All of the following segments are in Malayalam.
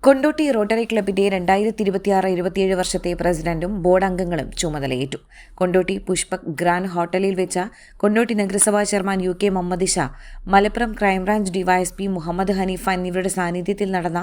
കൊണ്ടോട്ടി റോട്ടറി ക്ലബിന്റെ 2026-27 വർഷത്തെ പ്രസിഡന്റും ബോർഡ് അംഗങ്ങളും ചുമതലയേറ്റു. കൊണ്ടോട്ടി പുഷ്പക് ഗ്രാൻഡ് ഹോട്ടലിൽ വെച്ച കൊണ്ടോട്ടി നഗരസഭാ chairman UK Muhammad Shah, Malappuram crime branch DYSP Muhammad Haneefa എന്നിവരുടെ സാന്നിധ്യത്തിൽ നടന്ന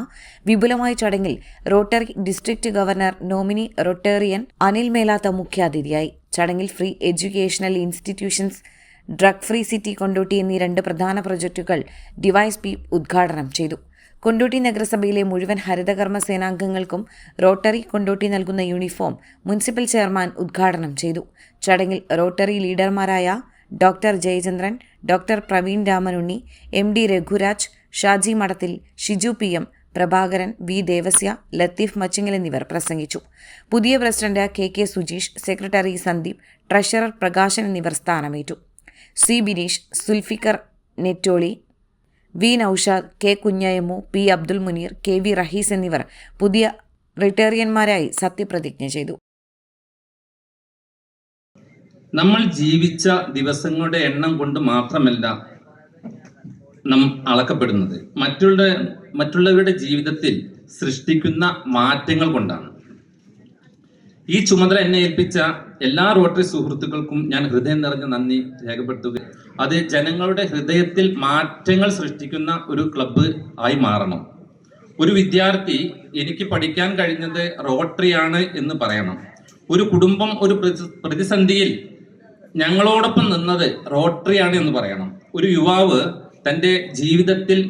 വിപുലമായ ചടങ്ങിൽ rotary district governor nominee rotarian Anil Melath മുഖ്യാതിഥിയായി. ചടങ്ങിൽ free educational institutions, drug free city Kondotty എന്നീ 2 പ്രധാന പ്രൊജക്ടുകൾ ഡിവൈഎസ്പി ഉദ്ഘാടനം ചെയ്തു. കൊണ്ടോട്ടി നഗരസഭയിലെ മുഴുവൻ ഹരിതകർമ്മ സേനാംഗങ്ങൾക്കും റോട്ടറി കൊണ്ടോട്ടി നൽകുന്ന യൂണിഫോം മുനിസിപ്പൽ ചെയർമാൻ ഉദ്ഘാടനം ചെയ്തു. ചടങ്ങിൽ റോട്ടറി ലീഡർമാരായ doctor Jayachandran, doctor Praveen Ramanunni, MD Raghuraj, Shaji Madathil, Shiju PM, Prabhakaran, V Devasya, Latheef Machingal എന്നിവർ പ്രസംഗിച്ചു. പുതിയ president KK Sujeesh, secretary Sandeep, treasurer Prakashan എന്നിവർ സ്ഥാനമേറ്റു. C Bineesh, Zulfikar നെറ്റോളി, V Naushad, K Kunjayammu, P Abdul Muneer, KV Rahees എന്നിവർ പുതിയ റിട്ടേറിയന്മാരായി സത്യപ്രതിജ്ഞ ചെയ്തു. നമ്മൾ ജീവിച്ച ദിവസങ്ങളുടെ എണ്ണം കൊണ്ട് മാത്രമല്ല നാം അളക്കപ്പെടുന്നത്, മറ്റുള്ളവരുടെ ജീവിതത്തിൽ സൃഷ്ടിക്കുന്ന മാറ്റങ്ങൾ കൊണ്ടാണ്. ഈ ചുമതല എന്നെ ഏൽപ്പിച്ച എല്ലാ റോട്ടറി സുഹൃത്തുക്കൾക്കും ഞാൻ ഹൃദയം നിറഞ്ഞ നന്ദി രേഖപ്പെടുത്തുക. അത് ജനങ്ങളുടെ ഹൃദയത്തിൽ മാറ്റങ്ങൾ സൃഷ്ടിക്കുന്ന ഒരു ക്ലബ്ബ് ആയി മാറണം. ഒരു വിദ്യാർത്ഥി എനിക്ക് പഠിക്കാൻ കഴിഞ്ഞത് റോട്ടറിയാണ് എന്ന് പറയണം. ഒരു കുടുംബം ഒരു പ്രതിസന്ധിയിൽ ഞങ്ങളോടൊപ്പം നിന്നത് റോട്ടറിയാണ് എന്ന് പറയണം. ഒരു യുവാവ് തൻ്റെ ജീവിതത്തിൽ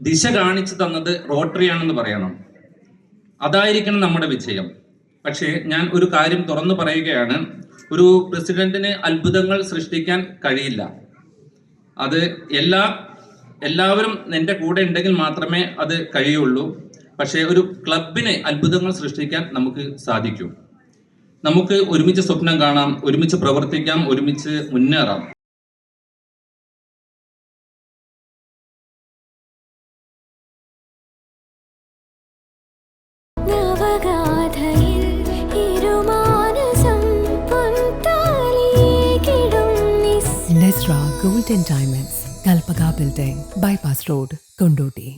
ദിശ കാണിച്ചു തന്നത് റോട്ടറിയാണെന്ന് പറയണം. അതായിരിക്കണം നമ്മുടെ വിജയം. പക്ഷേ ഞാൻ ഒരു കാര്യം തുറന്നു പറയുകയാണ്, ഒരു പ്രസിഡന്റിന് അത്ഭുതങ്ങൾ സൃഷ്ടിക്കാൻ കഴിയില്ല. അത് എല്ലാവരും എൻ്റെ കൂടെ ഉണ്ടെങ്കിൽ മാത്രമേ അത് കഴിയുള്ളൂ. പക്ഷേ ഒരു ക്ലബിന് അത്ഭുതങ്ങൾ സൃഷ്ടിക്കാൻ നമുക്ക് സാധിക്കും. നമുക്ക് ഒരുമിച്ച് സ്വപ്നം കാണാം, ഒരുമിച്ച് പ്രവർത്തിക്കാം, ഒരുമിച്ച് മുന്നേറാം. Nesra Gold and Diamonds, Kalpaka Building, Bypass Road, Kondoti.